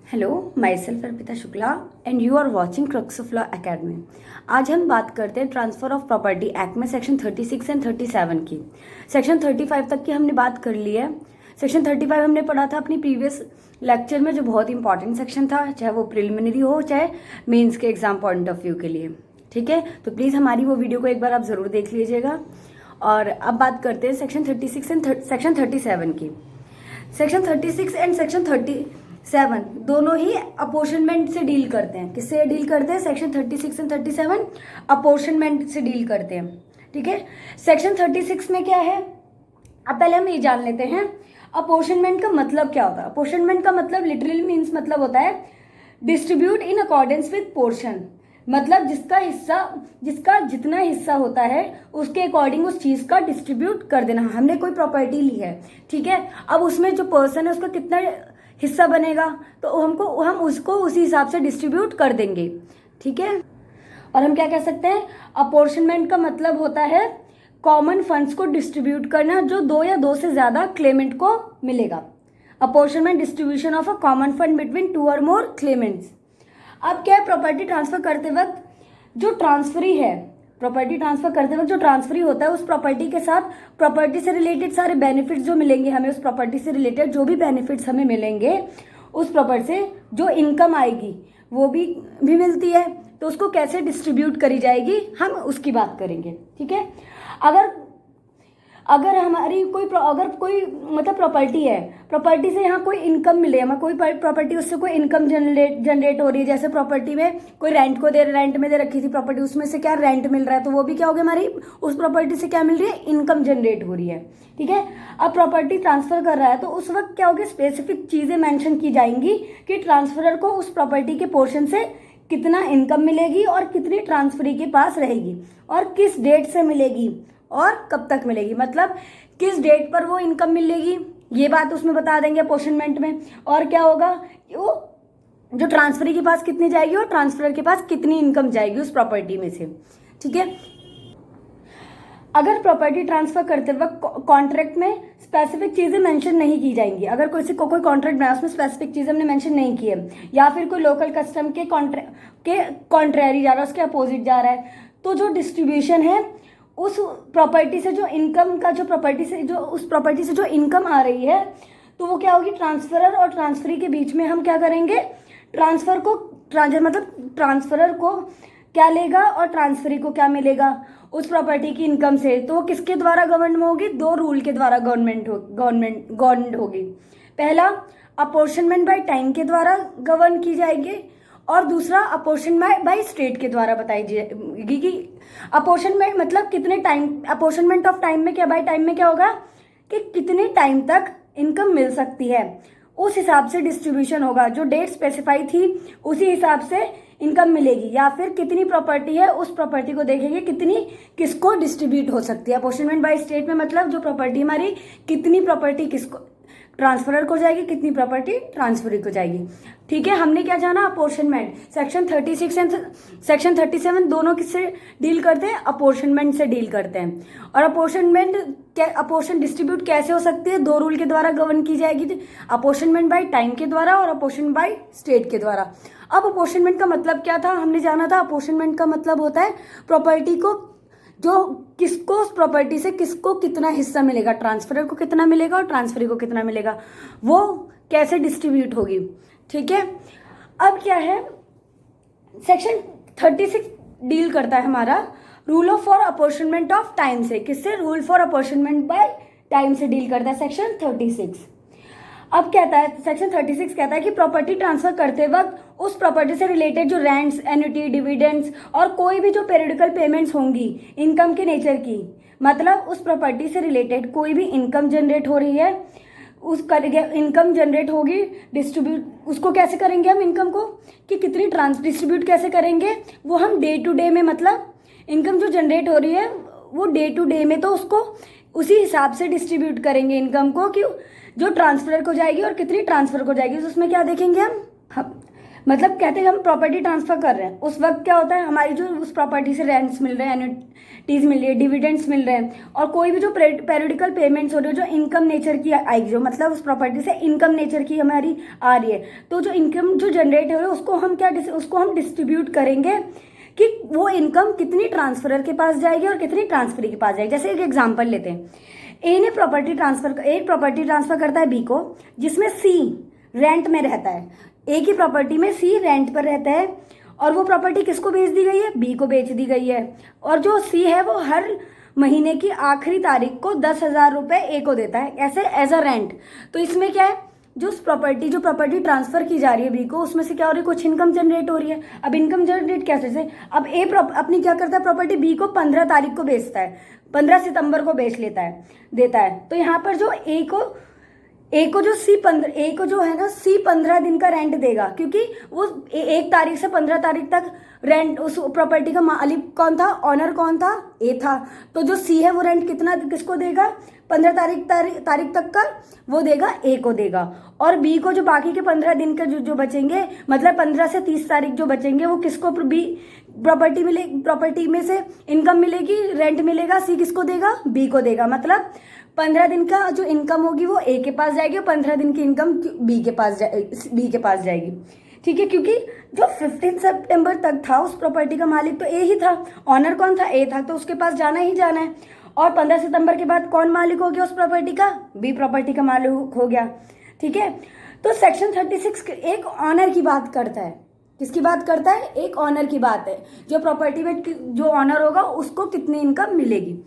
Hello, my self Arpita Shukla and you are watching crux of law academy. आज हम बात करते हैं ट्रांसफर ऑफ प्रॉपर्टी एक्ट में सेक्शन 36 एंड 37 की। सेक्शन 35 तक की हमने बात कर ली है। सेक्शन 35 हमने पढ़ा था अपनी प्रीवियस लेक्चर में, जो बहुत इंपॉर्टेंट सेक्शन था, चाहे वो प्रिलिमिनरी हो चाहे मेंस के एग्जाम पॉइंट ऑफ व्यू के लिए। ठीक है, तो प्लीज़ हमारी वो वीडियो को एक बार आप ज़रूर देख लीजिएगा। और अब बात करते हैं सेक्शन 36 एंड सेक्शन 37 की। सेक्शन 36 एंड सेक्शन 37 दोनों ही अपॉर्शनमेंट से डील करते हैं। किससे डील करते हैं? सेक्शन 36 एंड 37 अपॉर्शनमेंट से डील करते हैं। ठीक है, सेक्शन 36 में क्या है, अब पहले हम ये जान लेते हैं अपॉर्शनमेंट का मतलब क्या होता है। अपॉर्शनमेंट का मतलब लिटरली मीन्स मतलब होता है distribute in accordance with portion. मतलब जिसका जितना हिस्सा होता है उसके अकॉर्डिंग उस चीज का डिस्ट्रीब्यूट कर देना। हमने कोई प्रॉपर्टी ली है, ठीक है, अब उसमें जो पर्सन है उसका कितना हिस्सा बनेगा तो हम उसको उसी हिसाब से डिस्ट्रीब्यूट कर देंगे। ठीक है, और हम क्या कह सकते हैं, अपॉर्शनमेंट का मतलब होता है कॉमन फंड्स को डिस्ट्रीब्यूट करना जो दो या दो से ज्यादा क्लेमेंट को मिलेगा। Apportionment distribution of a common fund between two और मोर क्लेमेंट्स। अब क्या है, प्रॉपर्टी ट्रांसफर करते वक्त जो ट्रांसफरी है, प्रॉपर्टी ट्रांसफर करते वक्त जो ट्रांसफरी होता है उस प्रॉपर्टी के साथ प्रॉपर्टी से रिलेटेड सारे बेनिफिट्स जो मिलेंगे हमें, उस प्रॉपर्टी से रिलेटेड जो भी बेनिफिट्स हमें मिलेंगे, उस प्रॉपर्टी से जो इनकम आएगी वो भी मिलती है। तो उसको कैसे डिस्ट्रीब्यूट करी जाएगी हम उसकी बात करेंगे। ठीक है, अगर हमारी कोई मतलब प्रॉपर्टी है, प्रॉपर्टी से यहाँ कोई इनकम मिले, हमें कोई प्रॉपर्टी उससे कोई इनकम जनरेट हो रही है। जैसे प्रॉपर्टी में कोई रेंट में दे रखी थी प्रॉपर्टी, उसमें से क्या रेंट मिल रहा है, तो वो भी क्या हो गया, हमारी उस प्रॉपर्टी से क्या मिल रही है, इनकम जनरेट हो रही है। ठीक है, अब प्रॉपर्टी ट्रांसफर कर रहा है तो उस वक्त क्या होगा, स्पेसिफिक चीजें मेंशन की जाएंगी कि ट्रांसफरर को उस प्रॉपर्टी के पोर्शन से कितना इनकम मिलेगी और कितनी ट्रांसफरी के पास रहेगी और किस डेट से मिलेगी और कब तक मिलेगी, मतलब किस डेट पर वो इनकम मिलेगी, ये बात उसमें बता देंगे अपॉर्शनमेंट में। और क्या होगा, वो जो ट्रांसफरी के पास कितनी जाएगी और ट्रांसफरर के पास कितनी इनकम जाएगी उस प्रॉपर्टी में से। ठीक है, अगर प्रॉपर्टी ट्रांसफर करते वक्त कॉन्ट्रैक्ट में स्पेसिफिक चीजें मेंशन नहीं की जाएंगी, अगर कोई कॉन्ट्रैक्ट बना उसमें स्पेसिफिक चीजें हमने मेंशन नहीं की है, या फिर कोई लोकल कस्टम के कॉन्ट्रेरी जा रहा है, उसके अपोजिट जा रहा है, तो जो डिस्ट्रीब्यूशन है उस प्रॉपर्टी से जो इनकम का, उस प्रॉपर्टी से जो इनकम आ रही है, तो वो क्या होगी, ट्रांसफरर और ट्रांसफरी के बीच में हम क्या करेंगे, ट्रांसफरर को क्या लेगा और ट्रांसफरी को क्या मिलेगा उस प्रॉपर्टी की इनकम से, तो वो किसके द्वारा गवर्न होगी, दो रूल के द्वारा गवर्नमेंट होगी। पहला अपॉर्शनमेंट बाय टाइम के द्वारा गवर्न की जाएगी और दूसरा अपॉर्शनमेंट बाय स्टेट के द्वारा बताई जाएगी कि अपॉर्शनमेंट मतलब कितने टाइम, अपॉर्शनमेंट ऑफ टाइम में क्या, बाय टाइम में क्या होगा कि कितने टाइम तक इनकम मिल सकती है, उस हिसाब से डिस्ट्रीब्यूशन होगा। जो डेट स्पेसिफाई थी उसी हिसाब से इनकम मिलेगी, या फिर कितनी प्रॉपर्टी है उस प्रॉपर्टी को देखेंगे कितनी किसको डिस्ट्रीब्यूट हो सकती है। अपॉर्शनमेंट बाय स्टेट में मतलब जो प्रॉपर्टी हमारी, कितनी प्रॉपर्टी किसको ट्रांसफरर को जाएगी, कितनी प्रॉपर्टी ट्रांसफरी को जाएगी। ठीक है, हमने क्या जाना, अपॉर्शनमेंट। सेक्शन 36 एंड सेक्शन 37 दोनों किससे डील करते हैं, अपॉर्शनमेंट से डील करते हैं। और अपॉर्शन डिस्ट्रीब्यूट कैसे हो सकती है, दो रूल के द्वारा गवर्न की जाएगी, अपॉर्शनमेंट बाय टाइम के द्वारा और अपॉर्शन बाय स्टेट के द्वारा। अब अपॉर्शनमेंट का मतलब क्या था, हमने जाना था अपॉर्शनमेंट का मतलब होता है प्रॉपर्टी को, जो किसको उस प्रॉपर्टी से किसको कितना हिस्सा मिलेगा, ट्रांसफरर को कितना मिलेगा और ट्रांसफरी को कितना मिलेगा, वो कैसे डिस्ट्रीब्यूट होगी। ठीक है, अब क्या है, सेक्शन 36 डील करता है हमारा rule of for apportionment of time से। किससे, rule for apportionment by time से डील करता है सेक्शन 36। अब कहता है, सेक्शन 36 कहता है कि प्रॉपर्टी ट्रांसफर करते वक्त उस प्रॉपर्टी से रिलेटेड जो रेंट्स, एन्युटी, डिविडेंड्स और कोई भी जो पेरियडिकल पेमेंट्स होंगी इनकम के नेचर की, मतलब उस प्रॉपर्टी से रिलेटेड कोई भी इनकम जनरेट हो रही है, उस इनकम जनरेट होगी, डिस्ट्रीब्यूट उसको कैसे करेंगे हम, इनकम को कि कितनी डिस्ट्रीब्यूट कैसे करेंगे, वो हम डे टू डे में, मतलब इनकम जो जनरेट हो रही है वो डे टू डे में, तो उसको उसी हिसाब से डिस्ट्रीब्यूट करेंगे इनकम को कि जो ट्रांसफर को जाएगी और कितनी ट्रांसफर को जाएगी। तो उसमें क्या देखेंगे हम मतलब कहते हैं हम प्रॉपर्टी ट्रांसफर कर रहे हैं, उस वक्त क्या होता है, हमारी जो उस प्रॉपर्टी से रेंट्स मिल रहे हैं, एन्युटीज मिल रही है, डिविडेंड्स मिल रहे हैं, और कोई भी जो पेरियोडिकल पेमेंट्स हो रही है जो इनकम नेचर की आएगी, जो मतलब उस प्रॉपर्टी से इनकम नेचर की हमारी आ रही है, तो जो इनकम जो जनरेट हो रही है उसको हम डिस्ट्रीब्यूट करेंगे कि वो इनकम कितनी ट्रांसफरर के पास जाएगी और कितनी ट्रांसफरी के पास जाएगी। जैसे एक एग्जांपल लेते हैं, ए प्रॉपर्टी ट्रांसफर करता है बी को, जिसमें सी रेंट में रहता है। ए की प्रॉपर्टी में सी रेंट पर रहता है और वो प्रॉपर्टी किसको बेच दी गई है, बी को बेच दी गई है। और जो सी है वो हर महीने की आखिरी तारीख को 10,000 रुपये ए को देता है, ऐसे एज अ रेंट। तो इसमें क्या है, जो प्रॉपर्टी ट्रांसफर की जा रही है बी को, उसमें से क्या हो रही है, कुछ इनकम जनरेट हो रही है। अब इनकम जनरेट कैसे से, अब ए अपनी क्या करता है, प्रॉपर्टी बी को 15 तारीख को बेचता है, 15 सितंबर को बेच देता है। तो यहाँ पर जो ए को जो है ना सी 15 दिन का रेंट देगा, क्योंकि वो 1 तारीख से 15 तारीख तक रेंट, उस प्रॉपर्टी का मालिक कौन था, ऑनर कौन था, ए था। तो जो सी है वो रेंट किसको देगा, 15 तारीख तक का वो देगा, ए को देगा। और बी को जो बाकी के 15 दिन के जो बचेंगे, मतलब 15 से 30 तारीख जो बचेंगे, वो किसको, बी प्रॉपर्टी में से इनकम मिलेगी, रेंट मिलेगा, सी किसको देगा, बी को देगा। मतलब 15 दिन का जो इनकम होगी वो ए के पास जाएगी और 15 दिन की इनकम बी के पास जाएगी। ठीक है, क्योंकि जो 15 सितंबर तक था उस प्रॉपर्टी का मालिक तो ए ही था, ऑनर कौन था, ए था, तो उसके पास जाना ही जाना है। और 15 सितंबर के बाद कौन मालिक हो गया उस प्रॉपर्टी का, बी प्रॉपर्टी का मालिक हो गया। ठीक है, तो सेक्शन 36 एक ऑनर की बात करता है। किसकी बात करता है, एक ऑनर की बात है, जो प्रॉपर्टी में जो ऑनर होगा उसको कितनी इनकम मिलेगी।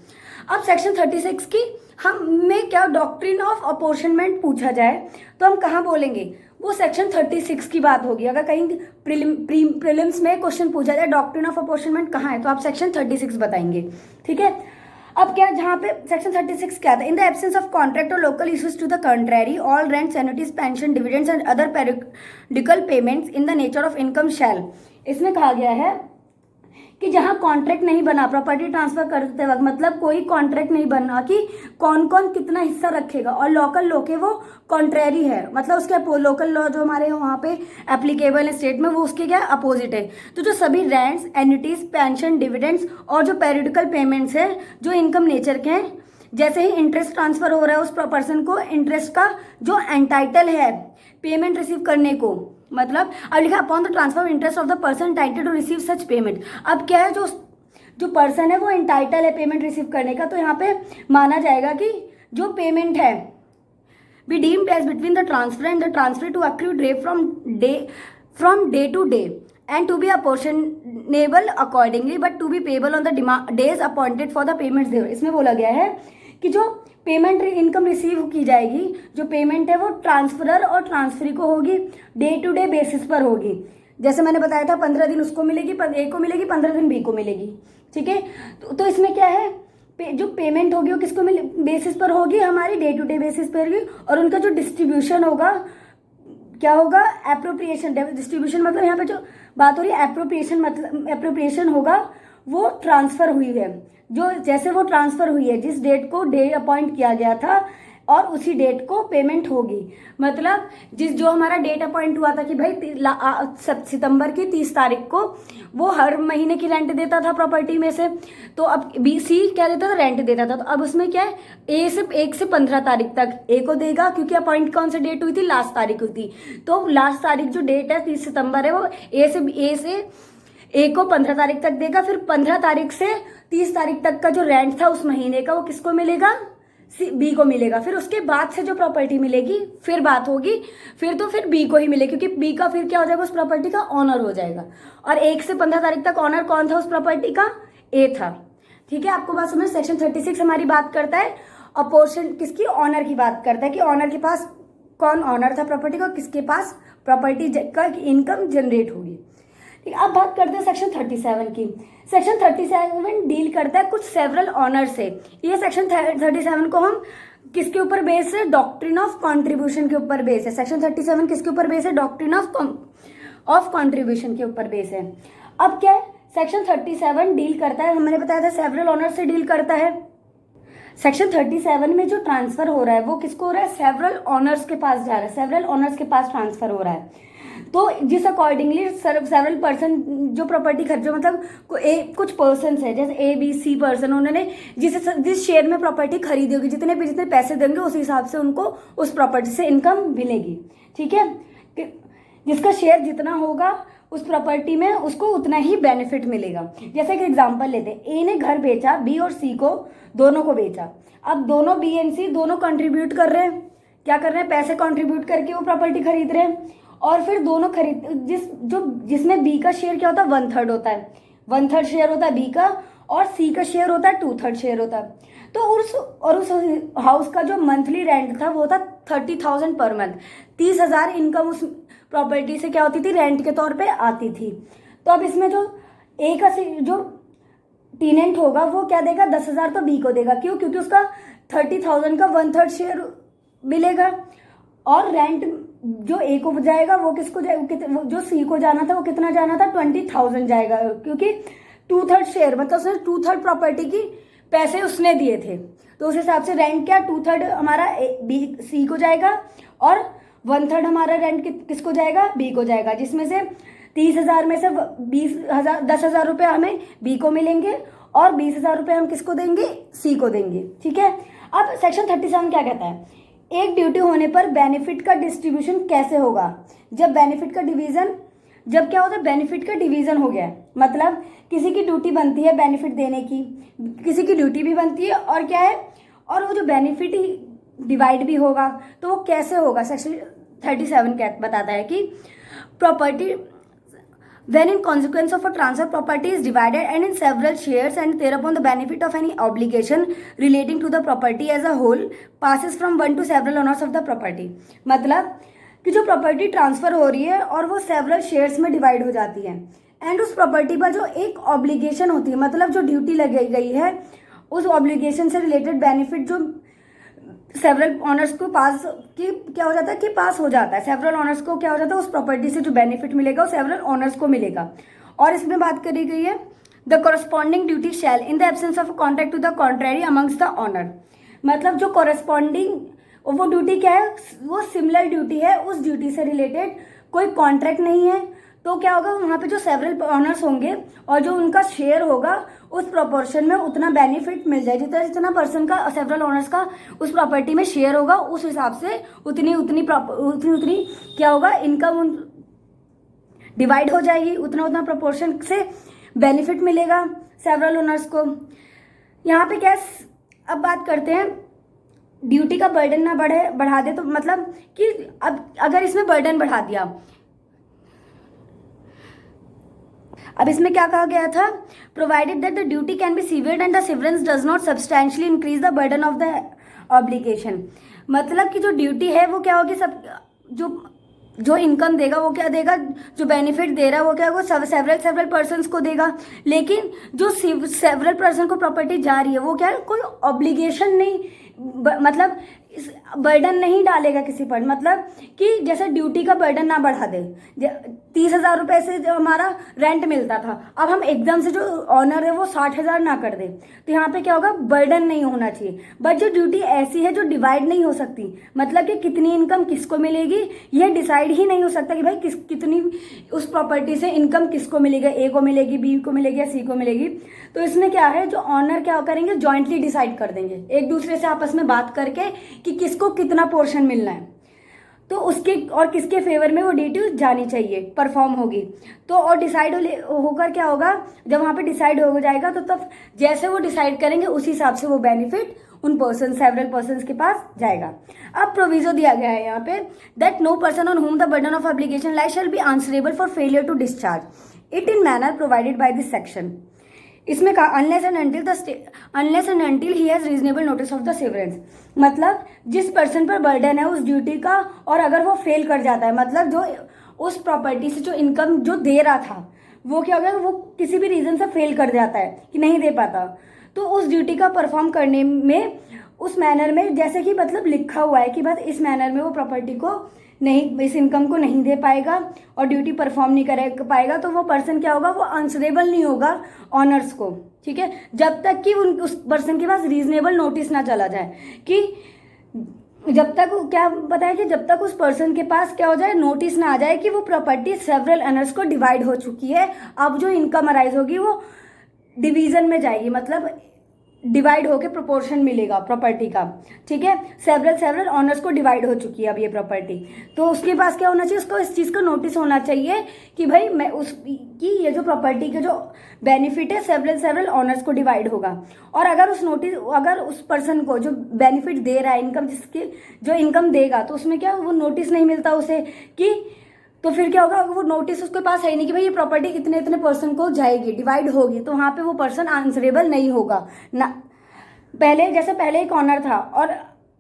अब सेक्शन 36 की हमें क्या डॉक्ट्रिन ऑफ अपॉर्शनमेंट पूछा जाए तो हम कहाँ बोलेंगे, वो सेक्शन 36 की बात होगी। अगर कहीं प्रीलिम्स में क्वेश्चन पूछा जाए डॉक्ट्रिन ऑफ अपॉर्शनमेंट कहाँ है, तो आप सेक्शन 36 बताएंगे। ठीक है, अब क्या, जहाँ पे सेक्शन 36 क्या था, in the absence of contract और local issues to the contrary, all rents, annuities, pension, dividends and other periodical payments in the nature of income shall. इसमें कहा गया है कि जहां कॉन्ट्रैक्ट नहीं बना प्रॉपर्टी ट्रांसफर करते वक्त, मतलब कोई कॉन्ट्रैक्ट नहीं बना कि कौन कौन कितना हिस्सा रखेगा, और लोकल लॉ के वो कॉन्ट्रेरी है, मतलब उसके लोकल लॉ जो हमारे वहाँ पे एप्लीकेबल है स्टेट में, वो उसके क्या अपोजिट है। तो जो सभी रेंट्स, एन्युटीज, पेंशन, डिविडेंड्स और जो पेरियोडिकल पेमेंट्स है जो इनकम नेचर के हैं, जैसे ही इंटरेस्ट ट्रांसफर हो रहा है उस पर्सन को इंटरेस्ट का जो एंटाइटल है पेमेंट रिसीव करने को, मतलब अब लिखा upon the transfer of interest of the person entitled to receive such payment. अब क्या है, जो पर्सन है वो एंटाइटल है पेमेंट रिसीव करने का, तो यहाँ पे माना जाएगा कि जो पेमेंट है be deemed as between the transfer and the transfer to accrue day from day to day and to be apportionable accordingly but to be payable on the days appointed for the payments there. इसमें बोला गया है कि जो payment income receive की जाएगी, जो payment है वो ट्रांसफरर और ट्रांसफरी को होगी, डे टू डे बेसिस पर होगी। जैसे मैंने बताया था 15 दिन उसको मिलेगी, ए को मिलेगी, 15 दिन बी को मिलेगी। ठीक है, तो इसमें क्या है, जो पेमेंट होगी वो किसको बेसिस पर होगी, हमारी डे टू डे बेसिस पर होगी। और उनका जो डिस्ट्रीब्यूशन होगा क्या होगा, एप्रोप्रिएशन। डिस्ट्रीब्यूशन मतलब यहाँ पे जो बात हो रही है एप्रोप्रिएशन, मतलब एप्रोप्रिएशन होगा वो ट्रांसफर हुई है, जो जैसे वो ट्रांसफर हुई है जिस डेट को डे अपॉइंट किया गया था और उसी डेट को पेमेंट होगी। मतलब जो हमारा डेट अपॉइंट हुआ था कि भाई सितंबर की 30 तारीख को वो हर महीने की रेंट देता था प्रॉपर्टी में से, तो अब बी सी क्या देता था, रेंट देता था। तो अब उसमें क्या है, ए से 1 से 15 तारीख तक ए को देगा, क्योंकि अपॉइंट कौन सी डेट हुई थी, लास्ट तारीख हुई थी। तो लास्ट तारीख जो डेट है 30 सितंबर है, वो ए को 15 तारीख तक देगा। फिर 15 तारीख से 30 तारीख तक का जो रेंट था उस महीने का वो किसको मिलेगा, बी को मिलेगा। फिर उसके बाद से जो प्रॉपर्टी मिलेगी फिर बात होगी, फिर बी को ही मिलेगी, क्योंकि बी का फिर क्या हो जाएगा, उस प्रॉपर्टी का ऑनर हो जाएगा। और 1 से 15 तारीख तक ऑनर कौन था उस प्रॉपर्टी का, ए था। ठीक है, आपको बात समझ। सेक्शन 36 हमारी बात करता है अपोर्शन किसकी, ऑनर की बात करता है कि ऑनर के पास कौन ऑनर था प्रॉपर्टी का, किसके पास प्रॉपर्टी का इनकम जनरेट होगी। ठीक है, अब बात करते हैं सेक्शन 37 की। सेक्शन 37 डील करता है कुछ सेवरल ऑनर से। ये सेक्शन 37 को हम किसके ऊपर बेस है, डॉक्ट्रिन ऑफ कॉन्ट्रीब्यूशन के ऊपर बेस है। सेक्शन 37 किसके ऊपर बेस है, डॉक्ट्रिन ऑफ कॉन्ट्रीब्यूशन के ऊपर बेस है। अब क्या है, सेक्शन 37 डील करता है, हमने बताया था सेवरल ऑनर से डील करता है। सेक्शन 37 में जो ट्रांसफर हो रहा है वो किसको हो रहा है, सेवरल ऑनर्स के पास जा रहा है, सेवरल ऑनर्स के पास ट्रांसफर हो रहा है। तो जिस अकॉर्डिंगली सेवरल पर्सन जो प्रॉपर्टी खरीदे, मतलब कुछ पर्सन है जैसे ABC पर्सन, उन्होंने जिस शेयर में प्रॉपर्टी खरीदी होगी, जितने पैसे देंगे उस हिसाब से उनको उस प्रॉपर्टी से इनकम मिलेगी। ठीक है, जिसका शेयर जितना होगा उस प्रॉपर्टी में उसको उतना ही बेनिफिट मिलेगा। जैसे एक एग्जांपल लेते हैं, ए ने घर बेचा, बी और सी को दोनों को बेचा। अब दोनों बी एंड सी दोनों कंट्रीब्यूट कर रहे हैं, क्या कर रहे हैं, पैसे कंट्रीब्यूट करके वो प्रॉपर्टी खरीद रहे हैं। और फिर दोनों जिसमें बी का शेयर क्या होता है, 1/3 होता है, 1/3 शेयर होता है बी का, और सी का शेयर होता है 2/3 शेयर होता है। तो उस हाउस का जो मंथली रेंट था वो था 30,000 पर मंथ। 30,000 इनकम उस प्रॉपर्टी से क्या होती थी, रेंट के तौर पे आती थी। तो अब इसमें जो ए का जो टेनेंट होगा वो क्या देगा, 10,000 तो बी को देगा। क्यों? क्योंकि उसका 30,000 का 1/3 शेयर मिलेगा। और रेंट जो ए को जाएगा वो किसको जाएगा, जो सी को जाना था वो कितना जाना था, 20,000 जाएगा, क्योंकि 2/3 शेयर, मतलब उसने 2/3 प्रॉपर्टी की पैसे उसने दिए थे। तो उस हिसाब से रेंट क्या, 2/3 हमारा बी सी को जाएगा और 1/3 हमारा रेंट किसको जाएगा, बी को जाएगा। जिसमें से 30,000 में से 10,000 रुपये हमें बी को मिलेंगे और 20,000 रुपये हम किसको देंगे, सी को देंगे। ठीक है, अब सेक्शन 37 क्या कहता है, एक ड्यूटी होने पर बेनिफिट का डिस्ट्रीब्यूशन कैसे होगा। जब बेनिफिट का डिवीजन, जब क्या होता है, बेनिफिट का डिवीजन हो गया है, मतलब किसी की ड्यूटी बनती है बेनिफिट देने की, किसी की ड्यूटी भी बनती है, और क्या है, और वो जो बेनिफिट डिवाइड भी होगा। तो वो कैसे होगा, सेक्शन 37 बताता है कि property when in consequence of a transfer property is divided and in several shares and thereupon the benefit of any obligation relating to the property as a whole passes from one to several owners of the property। मतलब कि जो property transfer हो रही है और वो several shares में divide हो जाती है, एंड उस प्रॉपर्टी पर जो एक ऑब्लिगेशन होती है, मतलब जो ड्यूटी लगाई गई है, उस ऑब्लिगेशन से रिलेटेड बेनिफिट जो सेवरल ऑनर्स को पास की क्या हो जाता है, कि पास हो जाता है। सेवरल ऑनर्स को क्या हो जाता है, उस प्रॉपर्टी से जो बेनिफिट मिलेगा वो सेवरल ऑनर्स को मिलेगा। और इसमें बात करी गई है, the corresponding duty shall in the absence of contract to the contrary amongst the owner. मतलब जो कॉरस्पॉन्डिंग वो ड्यूटी क्या है, वो सिमिलर ड्यूटी है, उस ड्यूटी से रिलेटेड कोई कॉन्ट्रैक्ट नहीं है। तो क्या होगा, वहाँ पे जो सेवरल ऑनर्स होंगे और जो उनका शेयर होगा उस प्रोपोर्शन में उतना बेनिफिट मिल जाए, जितना पर्सन का सेवरल ऑनर्स का उस प्रॉपर्टी में शेयर होगा, उस हिसाब से उतनी क्या होगा, इनकम डिवाइड हो जाएगी, उतना प्रोपोर्शन से बेनिफिट मिलेगा सेवरल ओनर्स को। यहाँ पे क्या, अब बात करते हैं ड्यूटी का बर्डन ना बढ़ा दे, तो मतलब कि अब अगर इसमें बर्डन बढ़ा दिया, अब इसमें क्या कहा गया था, provided that the duty can be severed and the severance does not substantially increase the burden of the obligation. मतलब कि जो ड्यूटी है वो क्या होगी, सब जो इनकम देगा वो क्या देगा, जो बेनिफिट दे रहा है वो क्या होगा, सेवरल पर्सन्स को देगा। लेकिन जो सेवरल पर्सन को प्रॉपर्टी जा रही है वो क्या है, कोई ऑब्लिगेशन नहीं, मतलब बर्डन नहीं डालेगा किसी पर। मतलब कि जैसे ड्यूटी का बर्डन ना बढ़ा दे, 30,000 रुपये से जो हमारा रेंट मिलता था, अब हम एकदम से जो ऑनर है वो 60,000 ना कर दे, तो यहाँ पे क्या होगा, बर्डन नहीं होना चाहिए। बट जो ड्यूटी ऐसी है जो डिवाइड नहीं हो सकती, मतलब कि कितनी इनकम किसको मिलेगी यह डिसाइड ही नहीं हो सकता कि भाई कितनी उस प्रॉपर्टी से इनकम किसको मिलेगी, ए को मिलेगी, बी को मिलेगी या सी को मिलेगी। तो इसमें क्या है, जो ऑनर क्या करेंगे, जॉइंटली डिसाइड कर देंगे, एक दूसरे से आपस में बात करके कि किसको कितना पोर्शन मिलना है, तो उसके और किसके फेवर में वो ड्यूटी जानी चाहिए, परफॉर्म होगी। तो और डिसाइड होकर क्या होगा, जब वहाँ पे डिसाइड हो जाएगा तो तब जैसे वो डिसाइड करेंगे उसी हिसाब से वो बेनिफिट उन सेवरल पर्सन के पास जाएगा। अब प्रोविजो दिया गया है यहाँ पे, that no person on whom the burden of obligation lies shall be answerable for failure to discharge it in manner provided by this section. इसमें कहा unless and until he has reasonable notice of the severance. मतलब जिस person पर burden है उस duty का, और अगर वो फेल कर जाता है, मतलब जो उस प्रॉपर्टी से जो इनकम जो दे रहा था वो क्या हो गया, वो किसी भी रीजन से फेल कर जाता है कि नहीं दे पाता, तो उस ड्यूटी का परफॉर्म करने में उस मैनर में, जैसे कि मतलब लिखा हुआ है कि बस इस मैनर में वो प्रॉपर्टी को नहीं, इस इनकम को नहीं दे पाएगा और ड्यूटी परफॉर्म नहीं कर पाएगा, तो वो पर्सन क्या होगा, वो आंसरेबल नहीं होगा ऑनर्स को। ठीक है, जब तक कि उस पर्सन के पास रीजनेबल नोटिस ना चला जाए कि जब तक क्या बताया कि जब तक उस पर्सन के पास क्या हो जाए, नोटिस ना आ जाए कि वो प्रॉपर्टी सेवरल ओनर्स को डिवाइड हो चुकी है, अब जो इनकम अराइज होगी वो डिवीजन में जाएगी, मतलब डिवाइड होके प्रोपोर्शन मिलेगा प्रॉपर्टी का। ठीक है, सेवरल ऑनर्स को डिवाइड हो चुकी है अब ये प्रॉपर्टी, तो उसके पास क्या होना चाहिए, उसको इस चीज़ का नोटिस होना चाहिए कि भाई मैं कि ये जो प्रॉपर्टी के जो बेनिफिट है सेवरल ऑनर्स को डिवाइड होगा। और अगर उस पर्सन को जो बेनिफिट दे रहा है, इनकम जिसकी जो इनकम देगा, तो उसमें क्या वो नोटिस नहीं मिलता उसे कि, तो फिर क्या होगा, वो नोटिस उसके पास है नहीं कि भाई ये प्रॉपर्टी इतने इतने पर्सन को जाएगी, डिवाइड होगी, तो वहाँ पे वो पर्सन आंसरेबल नहीं होगा ना। पहले एक ऑनर था और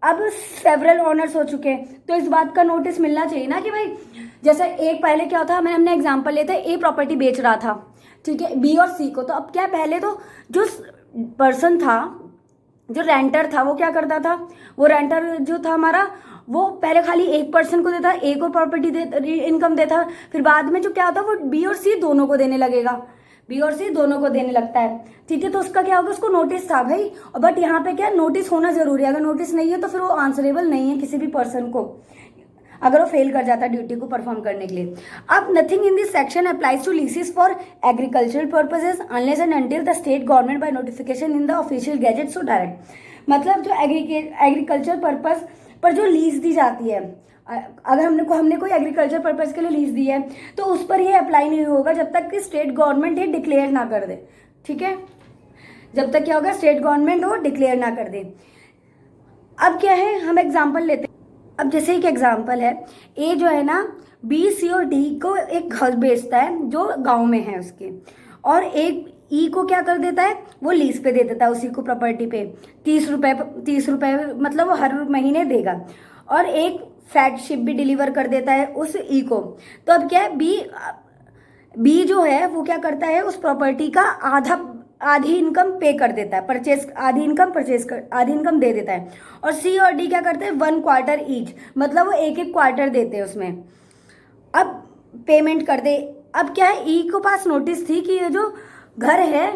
अब सेवरल ऑनर्स हो चुके हैं, तो इस बात का नोटिस मिलना चाहिए ना कि भाई, जैसे एक पहले क्या होता, हमने एग्जांपल लेते हैं, ए प्रॉपर्टी बेच रहा था, ठीक है, बी और सी को। तो अब क्या, पहले तो जो पर्सन था, जो रेंटर था, वो क्या करता था, वो रेंटर जो था हमारा, वो पहले खाली एक पर्सन को देता, ए को प्रॉपर्टी इनकम देता, फिर बाद में जो क्या होता है वो बी और सी दोनों को देने लगेगा, बी और सी दोनों को देने लगता है। ठीक है, तो उसका क्या होगा, उसको नोटिस था भाई, बट यहाँ पे क्या, नोटिस होना जरूरी है, अगर नोटिस नहीं है तो फिर वो आंसरेबल नहीं है किसी भी पर्सन को, अगर वो फेल कर जाता है ड्यूटी को परफॉर्म करने के लिए। अब nothing in this section applies to leases for agricultural purposes unless and until the state government by notification in the official gazette so direct. मतलब जो एग्रीकल्चर पर्पस पर जो लीज दी जाती है, अगर हमने कोई एग्रीकल्चर पर्पस के लिए लीज दी है, तो उस पर ये अप्लाई नहीं होगा जब तक कि स्टेट गवर्नमेंट ये डिक्लेयर ना कर दे। ठीक है, जब तक क्या होगा, स्टेट गवर्नमेंट वो डिक्लेयर ना कर दे। अब क्या है, हम एग्जाम्पल लेते हैं। अब जैसे एक एग्जाम्पल है, ए जो है ना, बी सी और डी को एक घर बेचता है जो गांव में है उसके, और एक ई को क्या कर देता है, वो लीज पे दे देता है उसी को प्रॉपर्टी पे 30 रुपए मतलब वो हर महीने देगा, और एक फैट शिप भी डिलीवर कर देता है उस ई को। तो अब क्या है, बी जो है वो क्या करता है, उस प्रॉपर्टी का आधी इनकम पे कर देता है, आधी इनकम दे देता है, और सी और डी क्या करते हैं, 1/4 ईच, मतलब वो एक एक क्वार्टर देते हैं उसमें। अब पेमेंट कर दे। अब क्या है, ई को पास नोटिस थी कि ये जो घर है,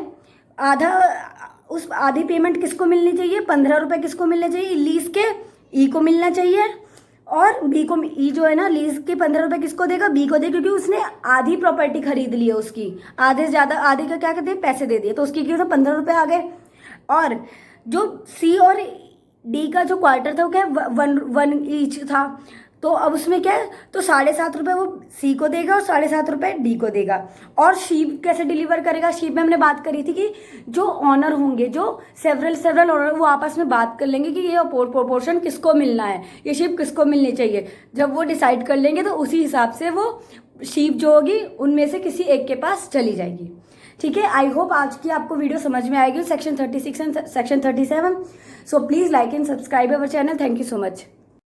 आधी पेमेंट किसको मिलनी चाहिए, 15 रुपए किसको मिलने चाहिए, लीज के ई को मिलना चाहिए, और बी को, ई जो है ना, लीज के 15 रुपए किसको देगा, बी को देगा, क्योंकि उसने आधी प्रॉपर्टी खरीद ली है उसकी, आधे से ज्यादा, आधे का क्या कहते हैं, पैसे दे दिए, तो उसकी क्या 15 रुपए आ गए। और जो सी और डी का जो क्वार्टर था वो क्या, 1 ईच था, तो अब उसमें क्या है, तो 7.5 रुपए वो सी को देगा और 7.5 रुपए डी को देगा। और शीप कैसे डिलीवर करेगा, शीप में हमने बात करी थी कि जो ऑनर होंगे, जो सेवरल ऑनर, वो आपस में बात कर लेंगे कि ये प्रोपोर्शन किसको मिलना है, ये शीप किसको मिलनी चाहिए। जब वो डिसाइड कर लेंगे तो उसी हिसाब से वो शीप जो होगी उनमें से किसी एक के पास चली जाएगी। ठीक है, आई होप आज की आपको वीडियो समझ में आएगी, section 36 and section 37। So please like and subscribe our channel. Thank you so much.